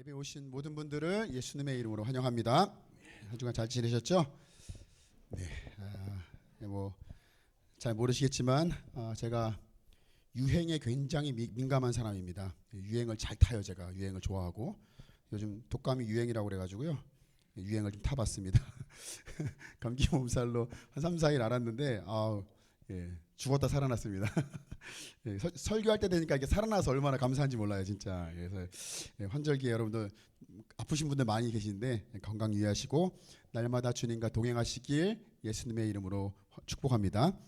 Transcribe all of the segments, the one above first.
예배 오신 모든 분들을 예수님의 이름으로 환영합니다. 한 주간 잘 지내셨죠? 네, 잘 모르시겠지만 제가 유행에 굉장히 민감한 사람입니다. 유행을 잘 타요. 제가 유행을 좋아하고 요즘 독감이 유행이라고 그래가지고요. 유행을 좀 타봤습니다. 감기 몸살로 한 3, 4일 앓았는데 죽었다 살아났습니다. 설교할 때 되니까 이게 살아나서 얼마나 감사한지 몰라요, 진짜. 그래서 환절기에 여러분들 아프신 분들 많이 계신데 건강 유의하시고 날마다 주님과 동행하시길 예수님의 이름으로 축복합니다.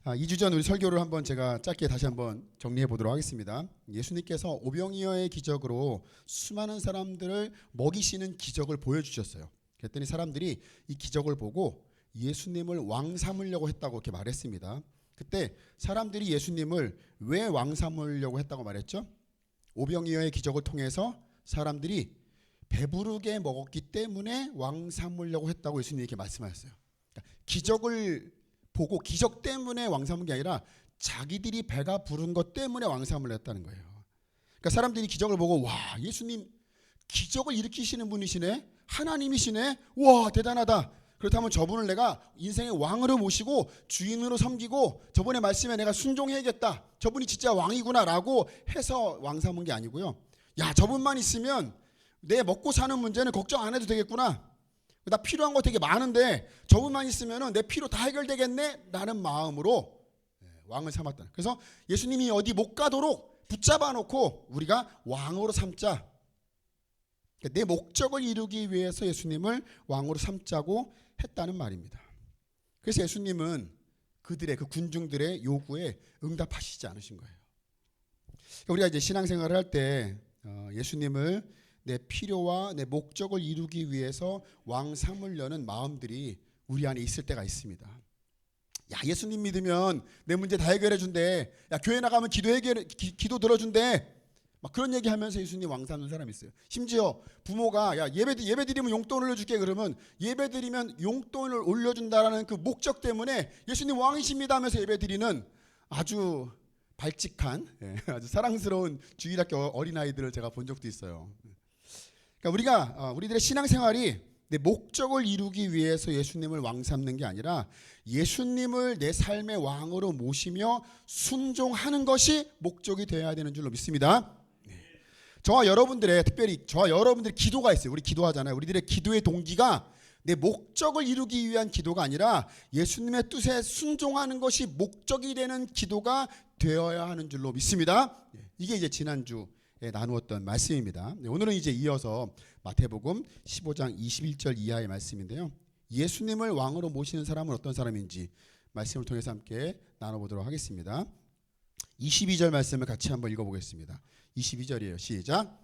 2주 전 우리 설교를 한번 제가 짧게 다시 한번 정리해 보도록 하겠습니다. 예수님께서 오병이어의 기적으로 수많은 사람들을 먹이시는 기적을 보여주셨어요. 그랬더니 사람들이 이 기적을 보고 예수님을 왕 삼으려고 했다고 이렇게 말했습니다. 그때 사람들이 예수님을 왜 왕 삼으려고 했다고 말했죠? 오병이어의 기적을 통해서 사람들이 배부르게 먹었기 때문에 왕 삼으려고 했다고 예수님이 이렇게 말씀하셨어요. 그러니까 기적을 보고 기적 때문에 왕 삼은 게 아니라 자기들이 배가 부른 것 때문에 왕 삼으려 했다는 거예요. 그러니까 사람들이 기적을 보고 와, 예수님 기적을 일으키시는 분이시네, 하나님이시네, 와 대단하다. 그렇다면 저분을 내가 인생의 왕으로 모시고 주인으로 섬기고 저분의 말씀에 내가 순종해야겠다, 저분이 진짜 왕이구나 라고 해서 왕 삼은 게 아니고요. 야, 저분만 있으면 내 먹고 사는 문제는 걱정 안 해도 되겠구나, 나 필요한 거 되게 많은데 저분만 있으면 내 필요 다 해결되겠네 라는 마음으로 왕을 삼았다. 그래서 예수님이 어디 못 가도록 붙잡아 놓고 우리가 왕으로 삼자, 내 목적을 이루기 위해서 예수님을 왕으로 삼자고 했다는 말입니다. 그래서 예수님은 그들의 그 군중들의 요구에 응답하시지 않으신 거예요. 우리가 이제 신앙생활을 할 때 예수님을 내 필요와 내 목적을 이루기 위해서 왕 삼으려는 마음들이 우리 안에 있을 때가 있습니다. 야, 예수님 믿으면 내 문제 다 해결해 준대. 야, 교회 나가면 기도 들어준대. 막 그런 얘기하면서 예수님 왕 삼는 사람이 있어요. 심지어 부모가 야, 예배 드리면 용돈 올려줄게 그러면 예배 드리면 용돈을 올려준다라는 그 목적 때문에 예수님 왕이십니다 하면서 예배 드리는 아주 발칙한, 아주 사랑스러운 주일학교 어린아이들을 제가 본 적도 있어요. 그러니까 우리들의 신앙생활이 내 목적을 이루기 위해서 예수님을 왕 삼는 게 아니라 예수님을 내 삶의 왕으로 모시며 순종하는 것이 목적이 되어야 되는 줄로 믿습니다. 저와 여러분들의, 특별히 저와 여러분들의 기도가 있어요. 우리 기도하잖아요. 우리들의 기도의 동기가 내 목적을 이루기 위한 기도가 아니라 예수님의 뜻에 순종하는 것이 목적이 되는 기도가 되어야 하는 줄로 믿습니다. 이게 이제 지난주에 나누었던 말씀입니다. 오늘은 이제 이어서 마태복음 15장 21절 이하의 말씀인데요. 예수님을 왕으로 모시는 사람은 어떤 사람인지 말씀을 통해서 함께 나눠보도록 하겠습니다. 22절 말씀을 같이 한번 읽어보겠습니다. 22절이에요. 시작.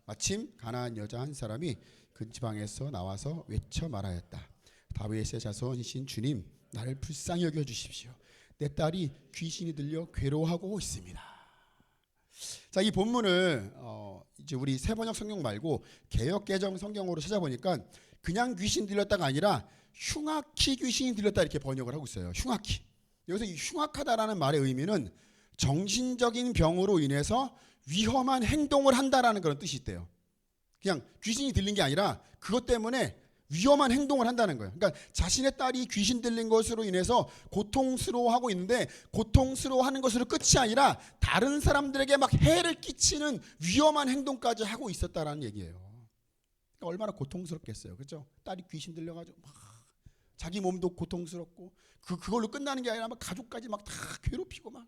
마침 가나안 여자 한 사람이 그 지방에서 나와서 외쳐 말하였다. 다윗의 자손이신 주님, 나를 불쌍히 여겨 주십시오. 내 딸이 귀신이 들려 괴로워하고 있습니다. 자, 이 본문을 이제 우리 새번역 성경 말고 개역개정 성경으로 찾아보니까 그냥 귀신 들렸다가 아니라 흉악히 귀신이 들렸다 이렇게 번역을 하고 있어요. 흉악히. 여기서 이 흉악하다라는 말의 의미는 정신적인 병으로 인해서 위험한 행동을 한다라는 그런 뜻이 있대요. 그냥 귀신이 들린 게 아니라 그것 때문에 위험한 행동을 한다는 거예요. 그러니까 자신의 딸이 귀신 들린 것으로 인해서 고통스러워하고 있는데 고통스러워하는 것으로 끝이 아니라 다른 사람들에게 막 해를 끼치는 위험한 행동까지 하고 있었다라는 얘기예요. 그러니까 얼마나 고통스럽겠어요. 그렇죠? 딸이 귀신 들려가지고 막 자기 몸도 고통스럽고 그걸로 끝나는 게 아니라 막 가족까지 막 다 괴롭히고 막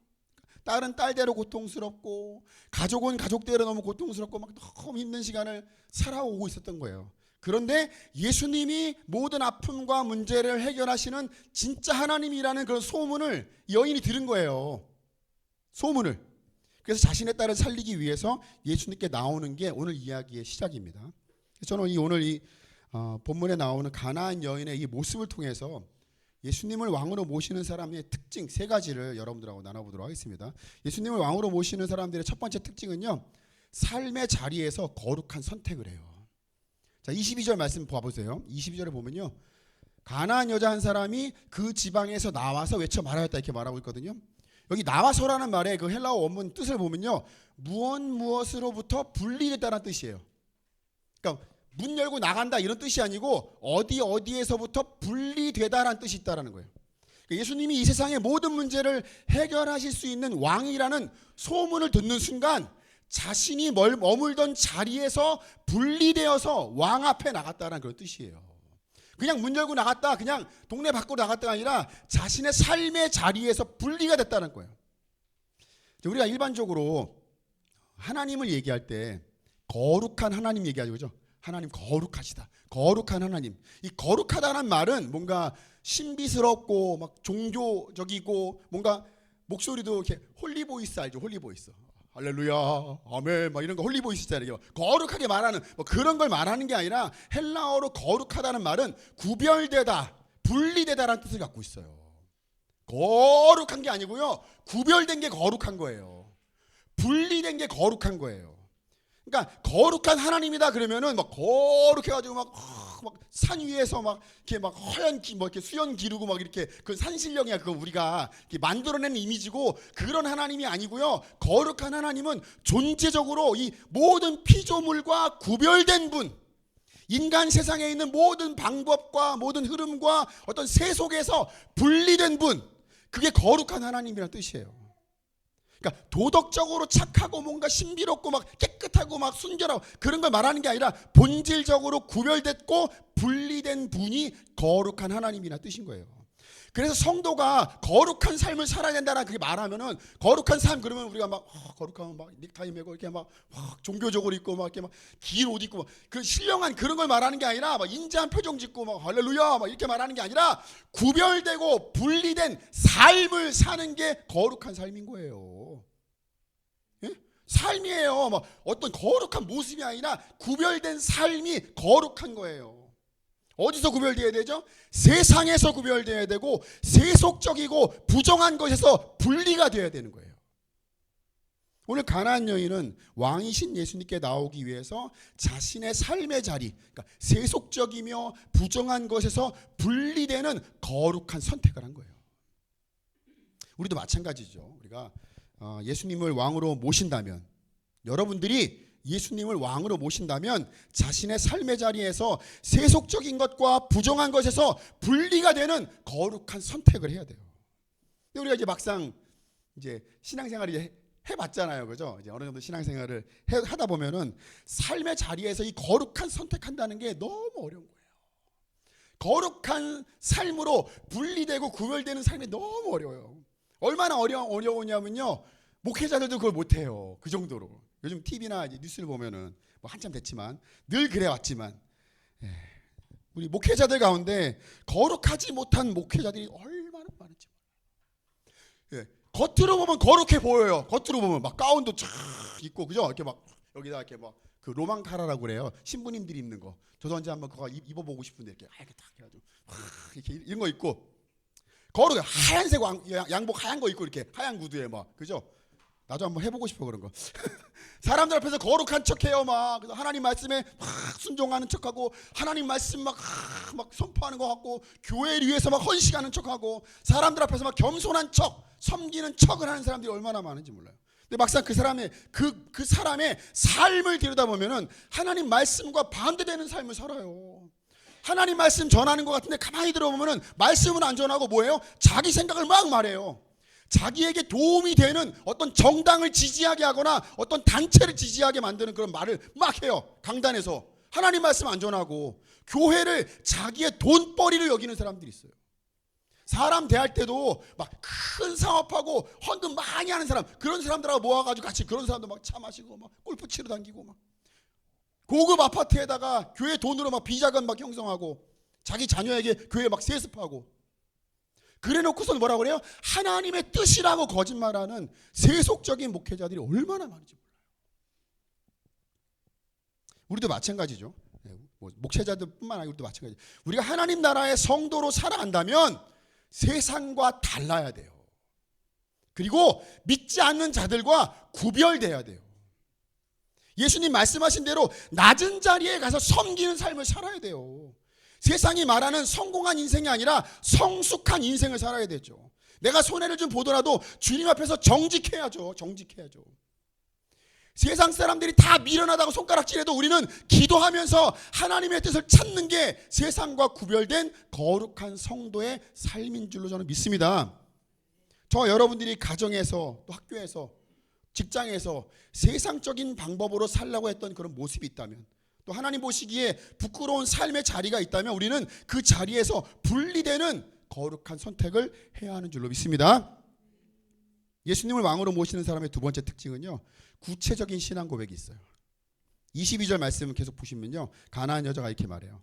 딸은 딸대로 고통스럽고 가족은 가족대로 너무 고통스럽고 막 너무 힘든 시간을 살아오고 있었던 거예요. 그런데 예수님이 모든 아픔과 문제를 해결하시는 진짜 하나님이라는 그런 소문을 여인이 들은 거예요. 소문을. 그래서 자신의 딸을 살리기 위해서 예수님께 나오는 게 오늘 이야기의 시작입니다. 저는 오늘 이 본문에 나오는 가나안 여인의 이 모습을 통해서 예수님을 왕으로 모시는 사람의 특징 3가지를 여러분들하고 나눠보도록 하겠습니다. 예수님을 왕으로 모시는 사람들의 첫 번째 특징은요, 삶의 자리에서 거룩한 선택을 해요. 자, 22절 말씀 봐보세요. 22절에 보면요, 가나안 여자 한 사람이 그 지방에서 나와서 외쳐 말하였다 이렇게 말하고 있거든요. 여기 나와서라는 말의 그 헬라어 원문 뜻을 보면요, 무엇으로부터 분리됐다는 뜻이에요. 그러니까 문 열고 나간다 이런 뜻이 아니고 어디에서부터 분리되다라는 뜻이 있다라는 거예요. 그러니까 예수님이 이 세상의 모든 문제를 해결하실 수 있는 왕이라는 소문을 듣는 순간 자신이 머물던 자리에서 분리되어서 왕 앞에 나갔다라는 그런 뜻이에요. 그냥 문 열고 나갔다, 그냥 동네 밖으로 나갔다가 아니라 자신의 삶의 자리에서 분리가 됐다는 거예요. 우리가 일반적으로 하나님을 얘기할 때 거룩한 하나님 얘기하죠, 그죠? 하나님 거룩하시다, 거룩한 하나님. 이 거룩하다는 말은 뭔가 신비스럽고 막 종교적이고 뭔가 목소리도 이렇게 홀리보이스 알죠? 홀리보이스. 할렐루야, 아멘, 막 이런 거 홀리보이스 있잖아요. 거룩하게 말하는 뭐 그런 걸 말하는 게 아니라 헬라어로 거룩하다는 말은 구별되다, 분리되다라는 뜻을 갖고 있어요. 거룩한 게 아니고요, 구별된 게 거룩한 거예요. 분리된 게 거룩한 거예요. 그러니까 거룩한 하나님이다 그러면은 막 거룩해가지고 막 산 위에서 막 이렇게 막 허연 뭐 이렇게 수연 기르고 막 이렇게 그 산신령이야. 그거 우리가 만들어낸 이미지고 그런 하나님이 아니고요. 거룩한 하나님은 존재적으로 이 모든 피조물과 구별된 분, 인간 세상에 있는 모든 방법과 모든 흐름과 어떤 세속에서 분리된 분, 그게 거룩한 하나님이라는 뜻이에요. 그러니까 도덕적으로 착하고 뭔가 신비롭고 막 깨끗하고 막 순결하고 그런 걸 말하는 게 아니라 본질적으로 구별됐고 분리된 분이 거룩한 하나님이라는 뜻인 거예요. 그래서 성도가 거룩한 삶을 살아야 된다는 그게 말하면은 거룩한 삶 그러면 우리가 막 거룩하면 막 넥타이 매고 이렇게 막 종교적으로 입고 막 이렇게 막 긴 옷 입고 막 그 신령한 그런 걸 말하는 게 아니라 막 인자한 표정 짓고 막 할렐루야 막 이렇게 말하는 게 아니라 구별되고 분리된 삶을 사는 게 거룩한 삶인 거예요. 예? 삶이에요. 막 어떤 거룩한 모습이 아니라 구별된 삶이 거룩한 거예요. 어디서 구별되어야 되죠? 세상에서 구별되어야 되고 세속적이고 부정한 것에서 분리가 되어야 되는 거예요. 오늘 가나안 여인은 왕이신 예수님께 나오기 위해서 자신의 삶의 자리, 그러니까 세속적이며 부정한 것에서 분리되는 거룩한 선택을 한 거예요. 우리도 마찬가지죠. 우리가 예수님을 왕으로 모신다면, 여러분들이 예수님을 왕으로 모신다면 자신의 삶의 자리에서 세속적인 것과 부정한 것에서 분리가 되는 거룩한 선택을 해야 돼요. 근데 우리가 이제 막상 이제 신앙생활을 해봤잖아요, 그죠? 이제 어느 정도 신앙생활을 하다 보면은 삶의 자리에서 이 거룩한 선택한다는 게 너무 어려운 거예요. 거룩한 삶으로 분리되고 구별되는 삶이 너무 어려워요. 얼마나 어려우냐면요, 목회자들도 그걸 못해요. 그 정도로. 요즘 TV나 뉴스를 보면은 뭐 한참 됐지만 늘 그래왔지만 우리 목회자들 가운데 거룩하지 못한 목회자들이 얼마나 많은지 몰라요. 겉으로 보면 거룩해 보여요. 겉으로 보면 막 가운도 쫙 입고 그죠? 이렇게 막 여기다 이렇게 막 그 로망카라라고 그래요. 신부님들이 입는 거. 저도 언제 한번 그거 입어보고 싶은데 이렇게 하얗게 딱 해가지고 이렇게 이런 거 입고 거룩해 하얀색 양복 하얀 거 입고 이렇게 하얀 구두에 막 그죠? 나도 한번 해보고 싶어 그런 거. 사람들 앞에서 거룩한 척해요 막. 그래서 하나님 말씀에 막 순종하는 척하고 하나님 말씀 막 선포하는 거 같고 교회를 위해서 막 헌신하는 척하고 사람들 앞에서 막 겸손한 척, 섬기는 척을 하는 사람들이 얼마나 많은지 몰라요. 근데 막상 그 사람의 그 사람의 삶을 들여다보면은 하나님 말씀과 반대되는 삶을 살아요. 하나님 말씀 전하는 것 같은데 가만히 들어보면은 말씀은 안 전하고 뭐예요? 자기 생각을 막 말해요. 자기에게 도움이 되는 어떤 정당을 지지하게 하거나 어떤 단체를 지지하게 만드는 그런 말을 막 해요. 강단에서 하나님 말씀 안 전하고 교회를 자기의 돈벌이를 여기는 사람들이 있어요. 사람 대할 때도 막 큰 사업하고 헌금 많이 하는 사람, 그런 사람들하고 모아가지고 같이 그런 사람도 막 차 마시고 막 골프 치러 다니고 막 고급 아파트에다가 교회 돈으로 막 비자금 막 형성하고 자기 자녀에게 교회 막 세습하고 그래 놓고서 뭐라고 그래요? 하나님의 뜻이라고 거짓말하는 세속적인 목회자들이 얼마나 많은지 몰라요. 우리도 마찬가지죠. 목회자들뿐만 아니고 우리도 마찬가지. 우리가 하나님 나라의 성도로 살아간다면 세상과 달라야 돼요. 그리고 믿지 않는 자들과 구별돼야 돼요. 예수님 말씀하신 대로 낮은 자리에 가서 섬기는 삶을 살아야 돼요. 세상이 말하는 성공한 인생이 아니라 성숙한 인생을 살아야 되죠. 내가 손해를 좀 보더라도 주님 앞에서 정직해야죠. 정직해야죠. 세상 사람들이 다 미련하다고 손가락질해도 우리는 기도하면서 하나님의 뜻을 찾는 게 세상과 구별된 거룩한 성도의 삶인 줄로 저는 믿습니다. 저 여러분들이 가정에서 또 학교에서 직장에서 세상적인 방법으로 살려고 했던 그런 모습이 있다면, 또 하나님 보시기에 부끄러운 삶의 자리가 있다면 우리는 그 자리에서 분리되는 거룩한 선택을 해야 하는 줄로 믿습니다. 예수님을 왕으로 모시는 사람의 두 번째 특징은요, 구체적인 신앙 고백이 있어요. 22절 말씀을 계속 보시면요, 가나안 여자가 이렇게 말해요.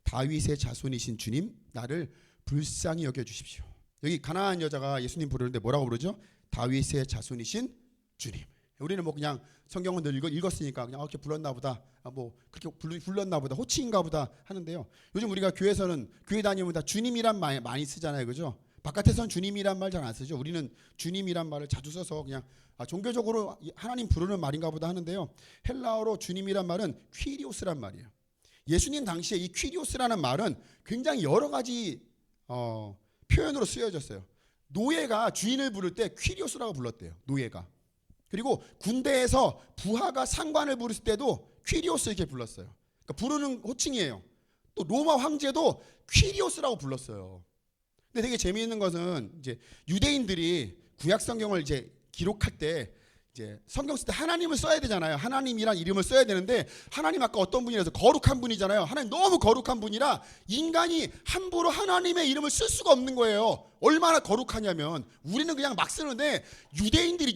다윗의 자손이신 주님, 나를 불쌍히 여겨주십시오. 여기 가나안 여자가 예수님 부르는데 뭐라고 부르죠? 다윗의 자손이신 주님. 우리는 뭐 그냥 성경은 늘 읽었으니까 그냥 이렇게 불렀나 보다, 뭐 그렇게 불렀나 보다, 호칭인가 보다 하는데요. 요즘 우리가 교회에서는 교회 다니면 다 주님이란 말 많이 쓰잖아요, 그죠? 바깥에서는 주님이란 말 잘 안 쓰죠. 우리는 주님이란 말을 자주 써서 그냥 종교적으로 하나님 부르는 말인가 보다 하는데요. 헬라어로 주님이란 말은 퀴리오스란 말이에요. 예수님 당시에 이 퀴리오스라는 말은 굉장히 여러 가지 표현으로 쓰여졌어요. 노예가 주인을 부를 때 퀴리오스라고 불렀대요. 노예가. 그리고 군대에서 부하가 상관을 부를 때도 퀴리오스 이렇게 불렀어요. 그러니까 부르는 호칭이에요. 또 로마 황제도 퀴리오스라고 불렀어요. 근데 되게 재미있는 것은 이제 유대인들이 구약 성경을 이제 기록할 때 이제 성경 쓸 때 하나님을 써야 되잖아요. 하나님이란 이름을 써야 되는데, 하나님 아까 어떤 분이라서 거룩한 분이잖아요. 하나님 너무 거룩한 분이라 인간이 함부로 하나님의 이름을 쓸 수가 없는 거예요. 얼마나 거룩하냐면 우리는 그냥 막 쓰는데 유대인들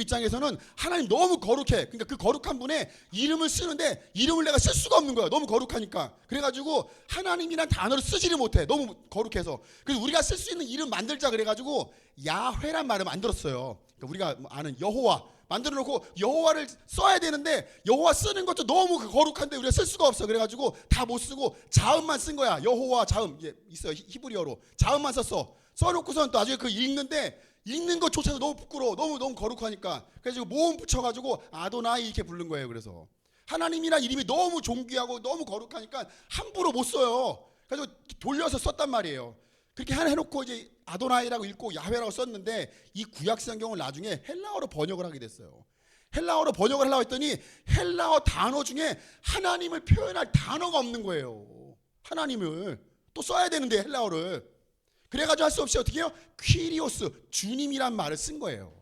입장에서는 하나님 너무 거룩해. 그러니까 그 거룩한 분의 이름을 쓰는데 이름을 내가 쓸 수가 없는 거예요. 너무 거룩하니까. 그래가지고 하나님이란 단어를 쓰지를 못해. 너무 거룩해서. 그래서 우리가 쓸 수 있는 이름 만들자 그래가지고 야훼란 말을 만들었어요. 그러니까 우리가 아는 여호와 만들어 놓고 여호와를 써야 되는데 여호와 쓰는 것도 너무 거룩한데 우리가 쓸 수가 없어. 그래가지고 다 못 쓰고 자음만 쓴 거야. 여호와 자음 있어요. 히브리어로 자음만 썼어. 써놓고선 또 나중에 그 읽는 것조차도 너무 부끄러워. 너무 거룩하니까. 그래서 모음 붙여가지고 아도나이 이렇게 부른 거예요. 그래서 하나님이란 이름이 너무 존귀하고 너무 거룩하니까 함부로 못 써요. 그래서 돌려서 썼단 말이에요. 그렇게 해놓고 이제 아도나이라고 읽고 야훼라고 썼는데, 이 구약 성경을 나중에 헬라어로 번역을 하게 됐어요. 헬라어로 번역을 하려고 했더니 헬라어 단어 중에 하나님을 표현할 단어가 없는 거예요. 하나님을 또 써야 되는데 헬라어를. 그래가지고 할 수 없이 어떻게 해요? 퀴리오스, 주님이란 말을 쓴 거예요.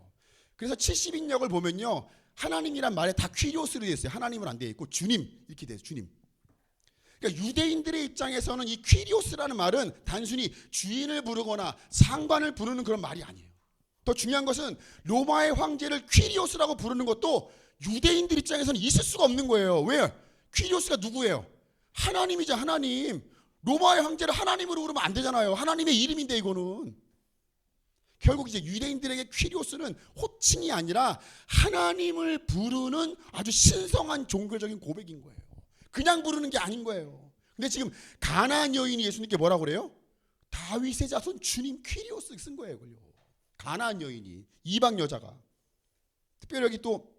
그래서 70인역을 보면요, 하나님이란 말에 다 퀴리오스로 되어 있어요. 하나님은 안 되어 있고 주님 이렇게 돼요. 주님. 그러니까 유대인들의 입장에서는 이 퀴리오스라는 말은 단순히 주인을 부르거나 상관을 부르는 그런 말이 아니에요. 더 중요한 것은 로마의 황제를 퀴리오스라고 부르는 것도 유대인들 입장에서는 있을 수가 없는 거예요. 왜? 퀴리오스가 누구예요? 하나님이죠. 하나님. 로마의 황제를 하나님으로 부르면 안 되잖아요. 하나님의 이름인데 이거는. 결국 이제 유대인들에게 퀴리오스는 호칭이 아니라 하나님을 부르는 아주 신성한 종교적인 고백인 거예요. 그냥 부르는 게 아닌 거예요. 근데 지금 가나안 여인이 예수님께 뭐라고 그래요? 다윗의 자손 주님 퀴리오스 쓴 거예요. 그걸요. 가나안 여인이, 이방 여자가. 특별히 여기 또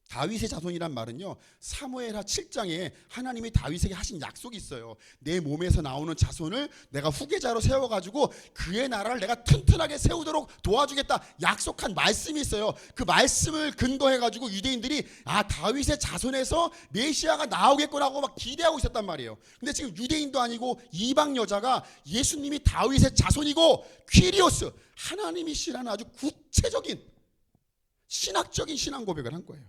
다윗의 자손이란 말은요, 사무엘하 7장에 하나님이 다윗에게 하신 약속이 있어요. 내 몸에서 나오는 자손을 내가 후계자로 세워가지고 그의 나라를 내가 튼튼하게 세우도록 도와주겠다 약속한 말씀이 있어요. 그 말씀을 근거해가지고 유대인들이 다윗의 자손에서 메시아가 나오겠구나고 막 기대하고 있었단 말이에요. 근데 지금 유대인도 아니고 이방 여자가 예수님이 다윗의 자손이고 퀴리오스, 하나님이시라는 아주 구체적인 신학적인 신앙 고백을 한 거예요.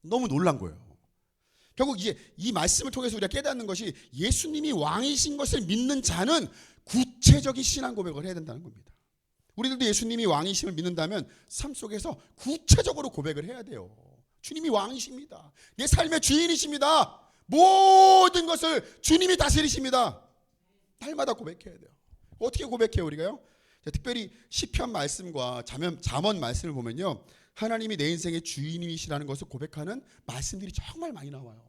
너무 놀란 거예요. 결국 이제 이 말씀을 통해서 우리가 깨닫는 것이, 예수님이 왕이신 것을 믿는 자는 구체적인 신앙 고백을 해야 된다는 겁니다. 우리들도 예수님이 왕이심을 믿는다면 삶 속에서 구체적으로 고백을 해야 돼요. 주님이 왕이십니다. 내 삶의 주인이십니다. 모든 것을 주님이 다스리십니다. 날마다 고백해야 돼요. 어떻게 고백해요 우리가요? 특별히 시편 말씀과 잠언 말씀을 보면요, 하나님이 내 인생의 주인이시라는 것을 고백하는 말씀들이 정말 많이 나와요.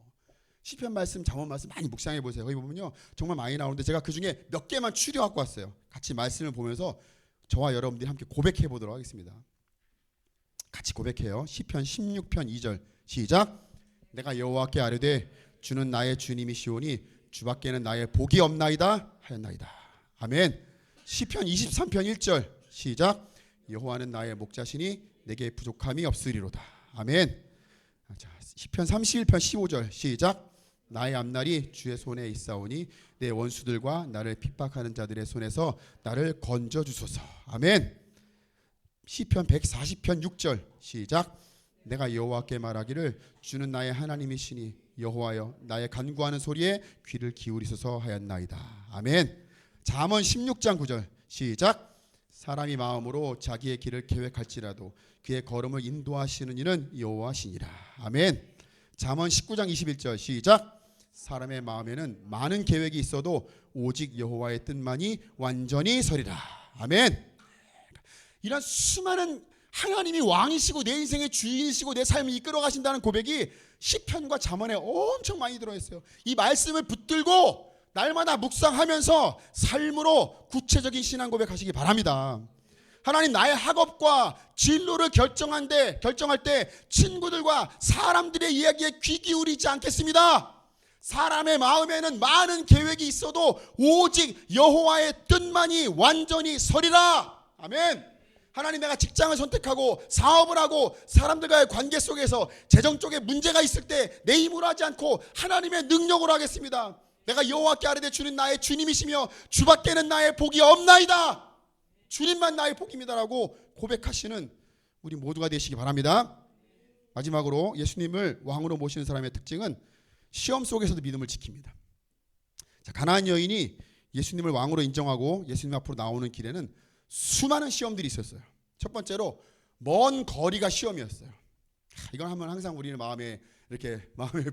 시편 말씀, 잠언 말씀 많이 묵상해 보세요. 거기 보면요 정말 많이 나오는데 제가 그 중에 몇 개만 추려 갖고 왔어요. 같이 말씀을 보면서 저와 여러분들이 함께 고백해 보도록 하겠습니다. 같이 고백해요. 시편 16편 2절 시작. 내가 여호와께 아뢰되 주는 나의 주님이시오니 주밖에는 나의 복이 없나이다 하였나이다. 아멘. 시편 23편 1절 시작. 여호와는 나의 목자시니 내게 부족함이 없으리로다. 아멘. 자, 시편 31편 15절 시작. 나의 앞날이 주의 손에 있사오니 내 원수들과 나를 핍박하는 자들의 손에서 나를 건져 주소서. 아멘. 시편 140편 6절 시작. 내가 여호와께 말하기를 주는 나의 하나님이시니 여호와여 나의 간구하는 소리에 귀를 기울이소서 하였나이다. 아멘. 잠언 16장 9절 시작. 사람이 마음으로 자기의 길을 계획할지라도 그의 걸음을 인도하시는 이는 여호와시니라. 아멘. 잠언 19장 21절 시작. 사람의 마음에는 많은 계획이 있어도 오직 여호와의 뜻만이 완전히 서리라. 아멘. 이런 수많은 하나님이 왕이시고 내 인생의 주인이시고 내 삶을 이끌어 가신다는 고백이 시편과 잠언에 엄청 많이 들어있어요. 이 말씀을 붙들고 날마다 묵상하면서 삶으로 구체적인 신앙 고백하시기 바랍니다. 하나님, 나의 학업과 진로를 결정할 때 친구들과 사람들의 이야기에 귀 기울이지 않겠습니다. 사람의 마음에는 많은 계획이 있어도 오직 여호와의 뜻만이 완전히 서리라. 아멘. 하나님, 내가 직장을 선택하고 사업을 하고 사람들과의 관계 속에서 재정 쪽에 문제가 있을 때 내 힘으로 하지 않고 하나님의 능력으로 하겠습니다. 내가 여호와께 아뢰되 주는 나의 주님이시며 주밖에는 나의 복이 없나이다. 주님만 나의 복입니다라고 고백하시는 우리 모두가 되시기 바랍니다. 마지막으로 예수님을 왕으로 모시는 사람의 특징은 시험 속에서도 믿음을 지킵니다. 자, 가나안 여인이 예수님을 왕으로 인정하고 예수님 앞으로 나오는 길에는 수많은 시험들이 있었어요. 첫 번째로 먼 거리가 시험이었어요. 이건 하면 항상 우리는 마음에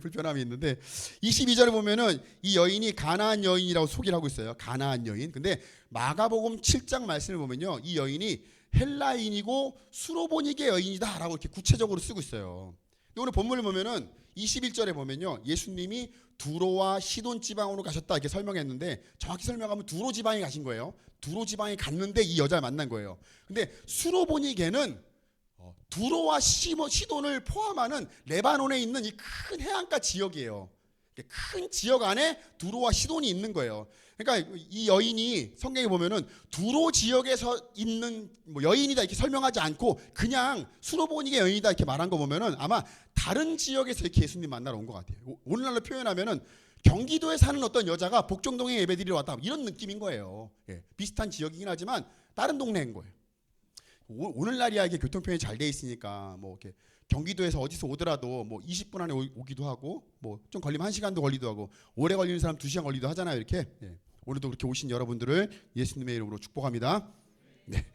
불편함이 있는데 22절에 보면은 이 여인이 가나안 여인이라고 소개를 하고 있어요. 가나안 여인. 근데 마가복음 7장 말씀을 보면요, 이 여인이 헬라인이고 수로보니게 여인이다라고 이렇게 구체적으로 쓰고 있어요. 근데 오늘 본문을 보면은 21절에 보면요, 예수님이 두로와 시돈 지방으로 가셨다 이렇게 설명했는데 정확히 설명하면 두로 지방에 가신 거예요. 두로 지방에 갔는데 이 여자를 만난 거예요. 근데 수로보니게는 두로와 시돈을 포함하는 레바논에 있는 이 큰 해안가 지역이에요. 큰 지역 안에 두로와 시돈이 있는 거예요. 그러니까 이 여인이 성경에 보면은 두로 지역에서 있는 여인이다 이렇게 설명하지 않고 그냥 수로보니게 여인이다 이렇게 말한 거 보면은 아마 다른 지역에서 이렇게 예수님 만나러 온 것 같아요. 오늘날로 표현하면은 경기도에 사는 어떤 여자가 복정동에 예배드리러 왔다 이런 느낌인 거예요. 예, 비슷한 지역이긴 하지만 다른 동네인 거예요. 오늘날이야 이게 교통편이 잘 돼 있으니까 뭐 이렇게 경기도에서 어디서 오더라도 뭐 20분 안에 오기도 하고 뭐 좀 걸리면 1시간도 걸리도 하고 오래 걸리는 사람 2시간 걸리도 하잖아요. 이렇게. 예. 오늘도 그렇게 오신 여러분들을 예수님의 이름으로 축복합니다. 네.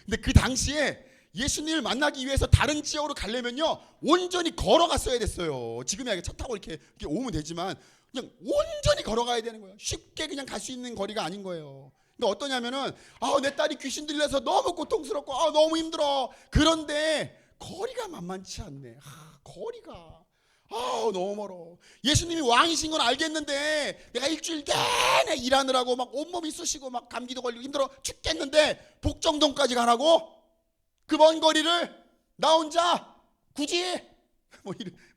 근데 그 당시에 예수님을 만나기 위해서 다른 지역으로 가려면요 온전히 걸어갔어야 됐어요. 지금이야 차 타고 이렇게 오면 되지만 그냥 온전히 걸어가야 되는 거예요. 쉽게 그냥 갈 수 있는 거리가 아닌 거예요. 근데 어떠냐면은 내 딸이 귀신 들려서 너무 고통스럽고 너무 힘들어. 그런데 거리가 만만치 않네. 거리가 너무 멀어. 예수님이 왕이신 건 알겠는데 내가 일주일 내내 일하느라고 막 온몸이 쑤시고 막 감기도 걸리고 힘들어 죽겠는데 복정동까지 가라고? 그 먼 거리를 나 혼자 굳이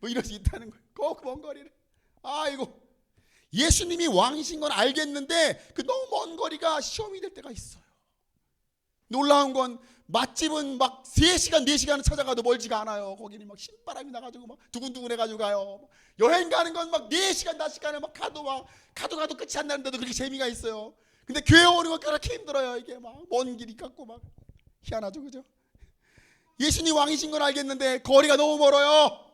이럴 수 있다는 거예요. 그 먼 거리를. 아이고. 예수님이 왕이신 건 알겠는데 그 너무 먼 거리가 시험이 될 때가 있어요. 놀라운 건 맛집은 막 3시간 4시간을 찾아가도 멀지가 않아요. 거기는 막 신바람이 나가지고 막 두근두근 해가지고 가요. 여행 가는 건 막 4시간 5시간을 막 가도 끝이 안 나는데도 그렇게 재미가 있어요. 근데 교회 오는 건 그렇게 힘들어요. 이게 막 먼 길이 같고 막 희한하죠, 그죠? 예수님 왕이신 건 알겠는데 거리가 너무 멀어요.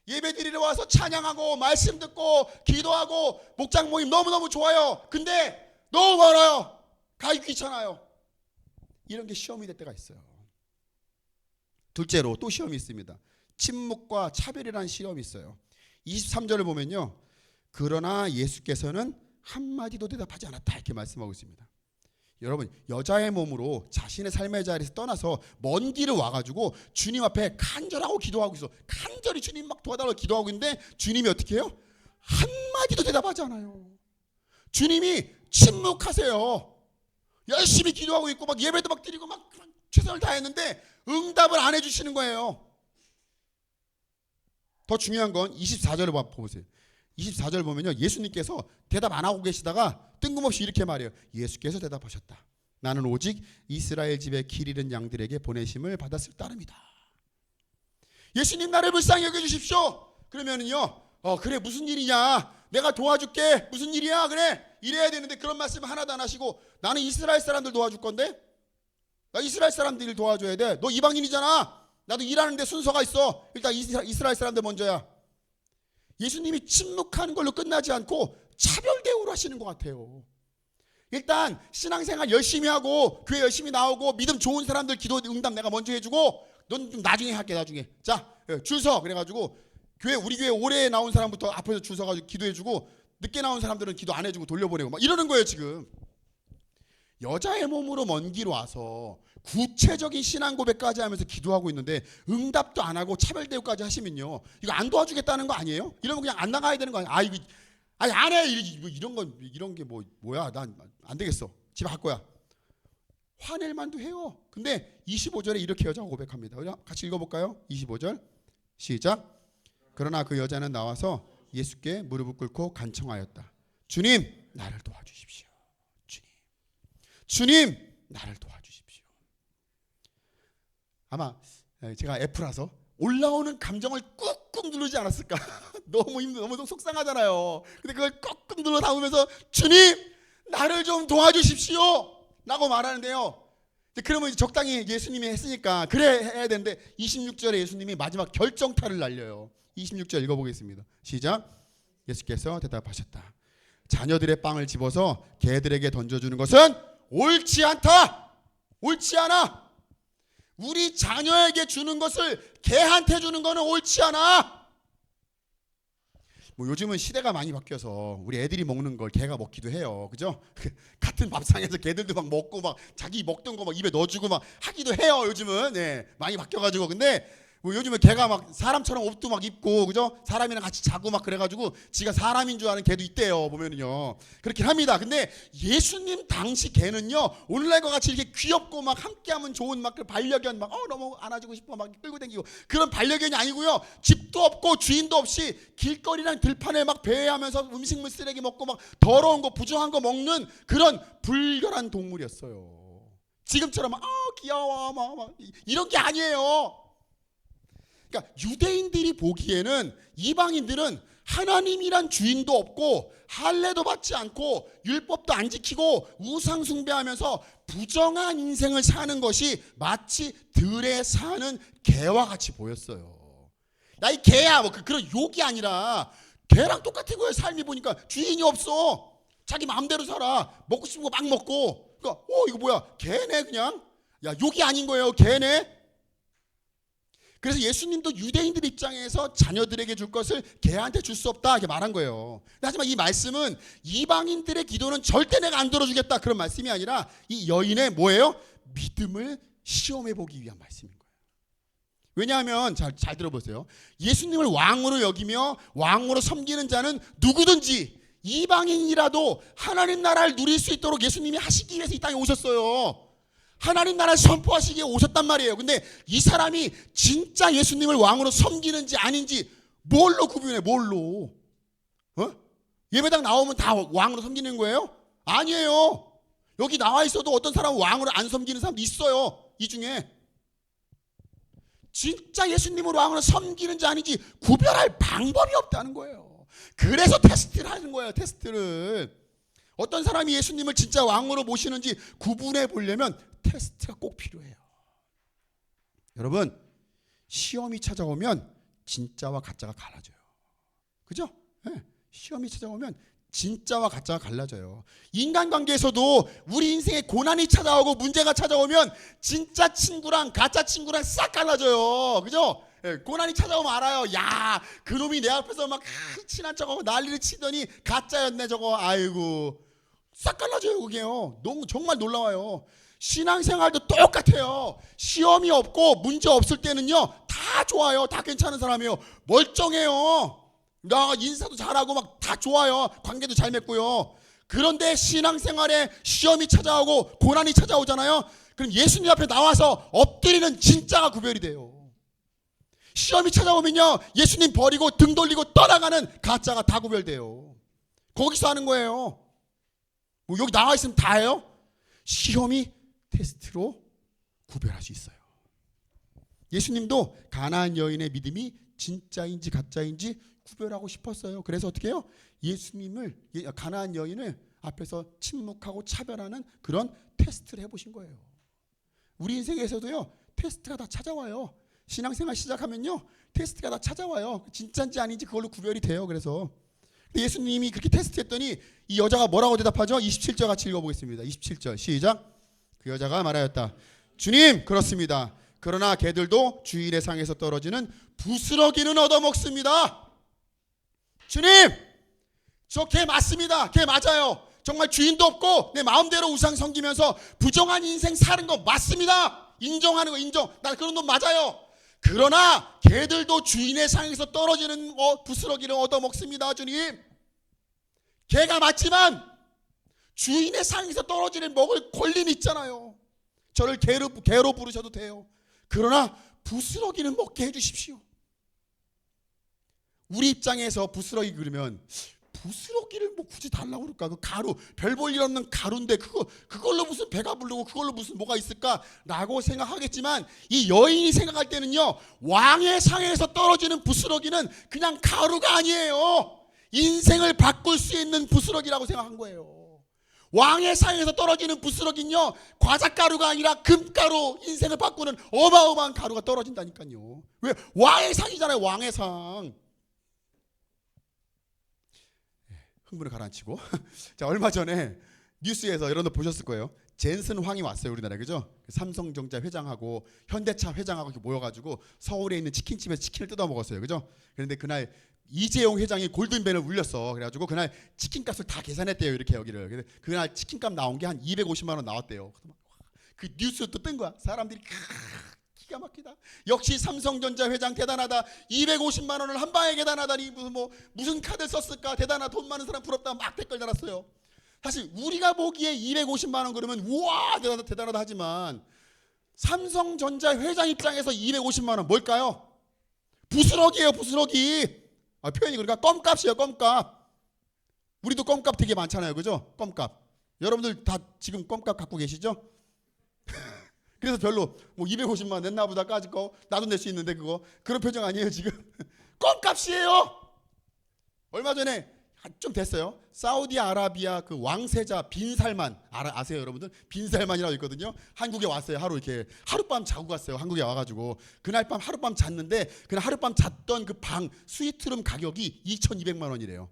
예배드리러 와서 찬양하고 말씀 듣고 기도하고 목장 모임 너무너무 좋아요. 근데 너무 멀어요. 가기 귀찮아요. 이런 게 시험이 될 때가 있어요. 둘째로 또 시험이 있습니다. 침묵과 차별이라는 시험이 있어요. 23절을 보면요, 그러나 예수께서는 한마디도 대답하지 않았다 이렇게 말씀하고 있습니다. 여러분, 여자의 몸으로 자신의 삶의 자리에서 떠나서 먼 길을 와가지고 주님 앞에 간절하고 기도하고 있어. 간절히 주님 막 도와달라고 기도하고 있는데 주님이 어떻게 해요? 한마디도 대답하지 않아요. 주님이 침묵하세요. 열심히 기도하고 있고 막 예배도 막 드리고 막 최선을 다했는데 응답을 안 해주시는 거예요. 더 중요한 건 24절을 보세요. 24절 보면요, 예수님께서 대답 안 하고 계시다가 뜬금없이 이렇게 말해요. 예수께서 대답하셨다. 나는 오직 이스라엘 집에 길 잃은 양들에게 보내심을 받았을 따름이다. 예수님 나를 불쌍히 여겨주십시오. 그러면은요, 그래 무슨 일이냐, 내가 도와줄게, 무슨 일이야, 그래 이래야 되는데 그런 말씀 하나도 안 하시고, 나는 이스라엘 사람들 도와줄 건데, 나 이스라엘 사람들 도와줘야 돼. 너 이방인이잖아. 나도 일하는데 순서가 있어. 일단 이스라엘 사람들 먼저야. 예수님이 침묵하는 걸로 끝나지 않고 차별 대우를 하시는 것 같아요. 일단 신앙생활 열심히 하고 교회 열심히 나오고 믿음 좋은 사람들 기도 응답 내가 먼저 해주고, 넌 좀 나중에 할게, 나중에. 자, 줄 서. 그래가지고 우리 교회 오래 나온 사람부터 앞에서 줄 서가지고 기도해주고, 늦게 나온 사람들은 기도 안 해주고 돌려보내고 막 이러는 거예요 지금. 여자의 몸으로 먼 길 와서 구체적인 신앙 고백까지 하면서 기도하고 있는데 응답도 안 하고 차별 대우까지 하시면요, 이거 안 도와주겠다는 거 아니에요? 이러면 그냥 안 나가야 되는 거 아니에요? 이거 아니 안 해, 이런 게 뭐야, 난 안 되겠어, 집에 갈 거야. 화낼 만도 해요. 근데 25절에 이렇게 여자가 고백합니다. 같이 읽어볼까요? 25절 시작. 그러나 그 여자는 나와서 예수께 무릎을 꿇고 간청하였다. 주님, 나를 도와주십시오. 주님, 나를 도와주십시오. 아마 제가 F라서 올라오는 감정을 꾹꾹 누르지 않았을까. 너무 힘들어, 너무 속상하잖아요. 근데 그걸 꾹꾹 눌러 담으면서 주님, 나를 좀 도와주십시오 라고 말하는데요, 그러면 이제 적당히 예수님이 했으니까 그래 해야 되는데 26절에 예수님이 마지막 결정타를 날려요. 26절 읽어보겠습니다. 시작. 예수께서 대답하셨다. 자녀들의 빵을 집어서 개들에게 던져주는 것은 옳지 않다. 옳지 않아. 우리 자녀에게 주는 것을 개한테 주는 거는 옳지 않아. 요즘은 시대가 많이 바뀌어서 우리 애들이 먹는 걸 개가 먹기도 해요. 그죠? 같은 밥상에서 개들도 막 먹고 막 자기 먹던 거 막 입에 넣어주고 막 하기도 해요. 요즘은 많이 바뀌어가지고. 근데 요즘은 개가 막 사람처럼 옷도 막 입고, 그죠? 사람이랑 같이 자고 막 그래가지고 지가 사람인 줄 아는 개도 있대요. 보면은요, 그렇긴 합니다. 근데 예수님 당시 개는요, 오늘날과 같이 이렇게 귀엽고 막 함께하면 좋은 막 그 반려견 막 너무 안아주고 싶어 막 끌고 다니고 그런 반려견이 아니고요, 집도 없고 주인도 없이 길거리랑 들판에 막 배회하면서 음식물 쓰레기 먹고 막 더러운 거 부정한 거 먹는 그런 불결한 동물이었어요. 지금처럼 귀여워 막 이런 게 아니에요. 그러니까 유대인들이 보기에는 이방인들은 하나님이란 주인도 없고 할례도 받지 않고 율법도 안 지키고 우상 숭배하면서 부정한 인생을 사는 것이 마치 들에 사는 개와 같이 보였어요. 야, 이 개야, 뭐 그런 욕이 아니라 개랑 똑같은 거예요. 삶이 보니까 주인이 없어. 자기 마음대로 살아. 먹고 싶은 거 막 먹고. 그러니까 이거 뭐야, 개네 그냥. 야, 욕이 아닌 거예요. 개네. 그래서 예수님도 유대인들 입장에서 자녀들에게 줄 것을 개한테 줄 수 없다 이렇게 말한 거예요. 하지만 이 말씀은 이방인들의 기도는 절대 내가 안 들어주겠다 그런 말씀이 아니라 이 여인의 뭐예요? 믿음을 시험해 보기 위한 말씀인 거예요. 왜냐하면 잘 들어보세요. 예수님을 왕으로 여기며 왕으로 섬기는 자는 누구든지 이방인이라도 하나님 나라를 누릴 수 있도록 예수님이 하시기 위해서 이 땅에 오셨어요. 하나님 나라를 선포하시기에 오셨단 말이에요. 근데 이 사람이 진짜 예수님을 왕으로 섬기는지 아닌지 뭘로 구분해? 뭘로? 예배당 나오면 다 왕으로 섬기는 거예요? 아니에요. 여기 나와 있어도 어떤 사람은 왕으로 안 섬기는 사람도 있어요. 이 중에 진짜 예수님을 왕으로 섬기는지 아닌지 구별할 방법이 없다는 거예요. 그래서 테스트를 하는 거예요. 테스트를. 어떤 사람이 예수님을 진짜 왕으로 모시는지 구분해 보려면 테스트가 꼭 필요해요. 여러분, 시험이 찾아오면 진짜와 가짜가 갈라져요. 그죠? 네. 시험이 찾아오면 진짜와 가짜가 갈라져요. 인간관계에서도 우리 인생에 고난이 찾아오고 문제가 찾아오면 진짜 친구랑 가짜 친구랑 싹 갈라져요. 그죠? 네. 고난이 찾아오면 알아요. 야, 그놈이 내 앞에서 막 친한 척하고 난리를 치더니 가짜였네 저거. 아이고, 싹 갈라져요. 그게요. 너무 정말 놀라워요. 신앙생활도 똑같아요. 시험이 없고 문제 없을 때는요, 다 좋아요. 다 괜찮은 사람이에요. 멀쩡해요. 나 인사도 잘하고 막 다 좋아요. 관계도 잘 맺고요. 그런데 신앙생활에 시험이 찾아오고 고난이 찾아오잖아요. 그럼 예수님 앞에 나와서 엎드리는 진짜가 구별이 돼요. 시험이 찾아오면요, 예수님 버리고 등 돌리고 떠나가는 가짜가 다 구별돼요. 거기서 하는 거예요. 뭐 여기 나와 있으면 다예요. 시험이 테스트로 구별할 수 있어요. 예수님도 가나안 여인의 믿음이 진짜인지 가짜인지 구별하고 싶었어요. 그래서 어떻게 해요? 예수님을, 가나안 여인을 앞에서 침묵하고 차별하는 그런 테스트를 해보신 거예요. 우리 인생에서도요, 테스트가 다 찾아와요. 신앙생활 시작하면요, 테스트가 다 찾아와요. 진짜인지 아닌지 그걸로 구별이 돼요. 그래서 예수님이 그렇게 테스트했더니 이 여자가 뭐라고 대답하죠? 27절 같이 읽어보겠습니다. 27절 시작. 그 여자가 말하였다. 주님, 그렇습니다. 그러나 개들도 주인의 상에서 떨어지는 부스러기는 얻어먹습니다. 주님, 저 개 맞습니다. 개 맞아요. 정말 주인도 없고 내 마음대로 우상 섬기면서 부정한 인생 사는 거 맞습니다. 인정하는 거 인정. 나 그런 놈 맞아요. 그러나 개들도 주인의 상에서 떨어지는 부스러기를 얻어먹습니다. 주님, 개가 맞지만 주인의 상에서 떨어지는 먹을 권리는 있잖아요. 저를 개로 부르셔도 돼요. 그러나 부스러기는 먹게 해주십시오. 우리 입장에서 부스러기 그러면 부스러기를 뭐 굳이 달라고 그럴까? 그 가루, 별 볼 일 없는 가루인데 그걸로 무슨 배가 부르고 그걸로 무슨 뭐가 있을까라고 생각하겠지만, 이 여인이 생각할 때는요, 왕의 상에서 떨어지는 부스러기는 그냥 가루가 아니에요. 인생을 바꿀 수 있는 부스러기라고 생각한 거예요. 왕의 상에서 떨어지는 부스러기는요, 과자가루가 아니라 금가루, 인생을 바꾸는 어마어마한 가루가 떨어진다니까요. 왜? 왕의 상이잖아요. 왕의 상. 흥분을 가라앉히고 자, 얼마 전에 뉴스에서 여러분들 보셨을 거예요. 젠슨 황이 왔어요, 우리나라에. 그죠? 삼성전자 회장하고 현대차 회장하고 이렇게 모여가지고 서울에 있는 치킨집에서 치킨을 뜯어 먹었어요. 그죠? 그런데 그날 이재용 회장이 골든벨을 울렸어. 그래가지고 그날 치킨값을 다 계산했대요. 이렇게 여기를. 그래서 그날 치킨값 나온 게 한 250만 원 나왔대요. 그 뉴스 또 뜬 거야. 사람들이 기가 막히다. 역시 삼성전자 회장 대단하다. 250만 원을 한 방에 계산하다니 무슨 카드 썼을까? 대단하다. 돈 많은 사람 부럽다. 막 댓글 달았어요. 사실 우리가 보기에 250만 원 그러면 우와 대단하다 하지만 삼성전자 회장 입장에서 250만 원 뭘까요? 부스러기예요, 부스러기. 표현이 그러니까 껌값이에요, 껌값. 우리도 껌값 되게 많잖아요, 그죠? 껌값. 여러분들 다 지금 껌값 갖고 계시죠? 그래서 별로 250만 원 냈나 보다 까짓 거 나도 낼 수 있는데 그런 표정 아니에요 지금? 껌값이에요. 얼마 전에 좀 됐어요. 사우디아라비아 그 왕세자 빈살만 아세요 여러분들? 빈살만이라고 있거든요. 한국에 왔어요. 하룻밤 자고 갔어요. 한국에 와가지고 그날 밤 하룻밤 잤는데 그날 하룻밤 잤던 그 방 스위트룸 가격이 2,200만 원이래요.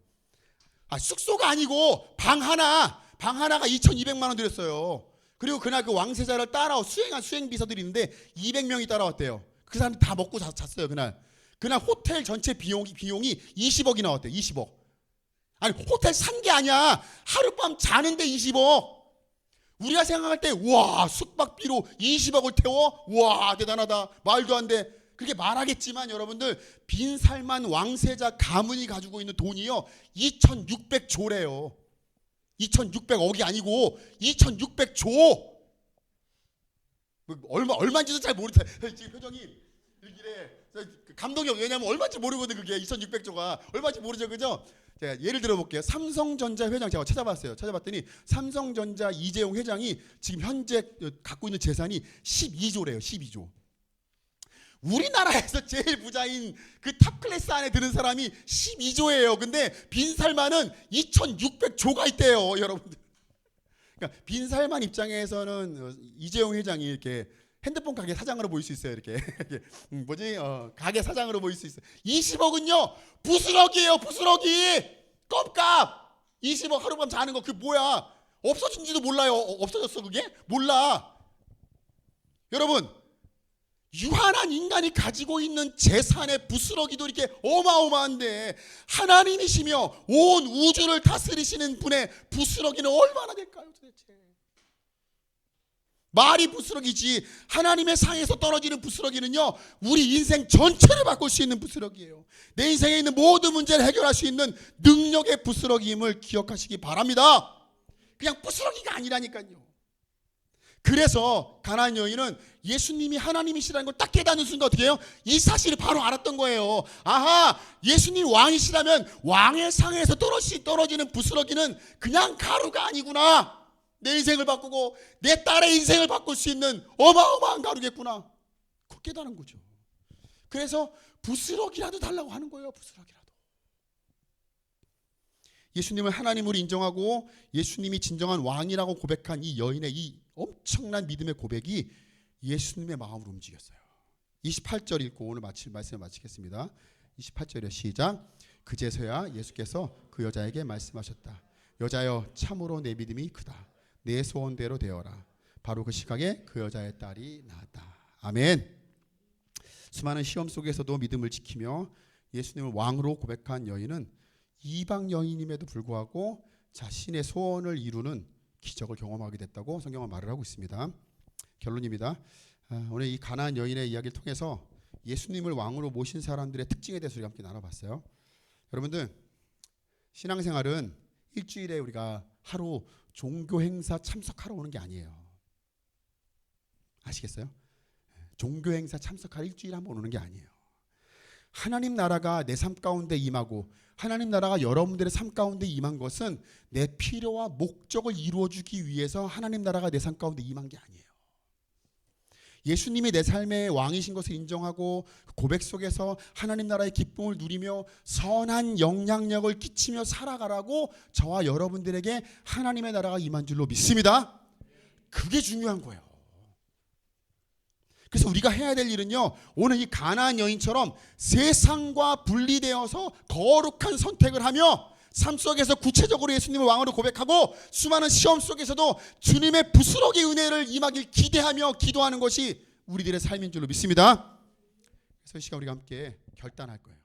숙소가 아니고 방 하나가 2,200만 원 들였어요. 그리고 그날 그 왕세자를 따라온 수행한 수행비서들이 있는데 200명이 따라왔대요. 그 사람들이 다 먹고 잤어요. 그날 호텔 전체 비용이 20억이 나왔대요. 20억. 아니 호텔 산 게 아니야. 하룻밤 자는데 20억. 우리가 생각할 때 우와 숙박비로 20억을 태워? 우와 대단하다. 말도 안 돼. 그렇게 말하겠지만 여러분들 빈살만 왕세자 가문이 가지고 있는 돈이요 2,600조래요. 2,600억이 아니고 2,600조. 얼마인지도 잘 모르겠다. 지금 표정이 이래 감동이 없어요. 왜냐하면 얼마인지 모르거든. 그게 2,600조가 얼마인지 모르죠, 그죠? 제가 예를 들어 볼게요. 삼성전자 회장 제가 찾아봤더니 삼성전자 이재용 회장이 지금 현재 갖고 있는 재산이 12조래요. 12조. 우리나라에서 제일 부자인 그 탑클래스 안에 드는 사람이 12조예요. 근데 빈살만은 2,600조가 있대요, 여러분들. 그러니까 빈살만 입장에서는 이재용 회장이 이렇게 핸드폰 가게 사장으로 보일 수 있어요. 이렇게 가게 사장으로 보일 수 있어요. 20억은요 부스러기예요. 부스러기. 껌값. 20억 하룻밤 자는 거 그 뭐야? 없어진지도 몰라요. 없어졌어 그게? 몰라. 여러분 유한한 인간이 가지고 있는 재산의 부스러기도 이렇게 어마어마한데 하나님이시며 온 우주를 다스리시는 분의 부스러기는 얼마나 될까요 도대체? 말이 부스러기지 하나님의 상에서 떨어지는 부스러기는요 우리 인생 전체를 바꿀 수 있는 부스러기예요. 내 인생에 있는 모든 문제를 해결할 수 있는 능력의 부스러기임을 기억하시기 바랍니다. 그냥 부스러기가 아니라니까요. 그래서 가나안 여인은 예수님이 하나님이시라는 걸 딱 깨닫는 순간 어떻게 해요? 이 사실을 바로 알았던 거예요. 아하, 예수님 왕이시라면 왕의 상에서 떨어지는 부스러기는 그냥 가루가 아니구나. 내 인생을 바꾸고 내 딸의 인생을 바꿀 수 있는 어마어마한 가루겠구나. 그걸 깨닫는 거죠. 그래서 부스럭이라도 달라고 하는 거예요. 부스럭이라도. 예수님을 하나님으로 인정하고 예수님이 진정한 왕이라고 고백한 이 여인의 이 엄청난 믿음의 고백이 예수님의 마음을 움직였어요. 28절 읽고 오늘 말씀을 마치겠습니다. 28절에 시작. 그제서야 예수께서 그 여자에게 말씀하셨다. 여자여, 참으로 내 믿음이 크다. 내 소원대로 되어라. 바로 그 시각에 그 여자의 딸이 나았다. 아멘. 수많은 시험 속에서도 믿음을 지키며 예수님을 왕으로 고백한 여인은 이방 여인임에도 불구하고 자신의 소원을 이루는 기적을 경험하게 됐다고 성경은 말을 하고 있습니다. 결론입니다. 오늘 이 가나안 여인의 이야기를 통해서 예수님을 왕으로 모신 사람들의 특징에 대해서 우리가 함께 나눠봤어요. 여러분들, 신앙생활은 일주일에 우리가 하루 종교 행사 참석하러 오는 게 아니에요. 아시겠어요? 종교 행사 참석하러 일주일에 한 번 오는 게 아니에요. 하나님 나라가 내 삶 가운데 임하고 하나님 나라가 여러분들의 삶 가운데 임한 것은 내 필요와 목적을 이루어주기 위해서 하나님 나라가 내 삶 가운데 임한 게 아니에요. 예수님이 내 삶의 왕이신 것을 인정하고 고백 속에서 하나님 나라의 기쁨을 누리며 선한 영향력을 끼치며 살아가라고 저와 여러분들에게 하나님의 나라가 임한 줄로 믿습니다. 그게 중요한 거예요. 그래서 우리가 해야 될 일은요, 오늘 이 가나안 여인처럼 세상과 분리되어서 거룩한 선택을 하며 삶 속에서 구체적으로 예수님을 왕으로 고백하고 수많은 시험 속에서도 주님의 부스러기 은혜를 임하길 기대하며 기도하는 것이 우리들의 삶인 줄로 믿습니다. 그래서 이 시간 우리가 함께 결단할 거예요.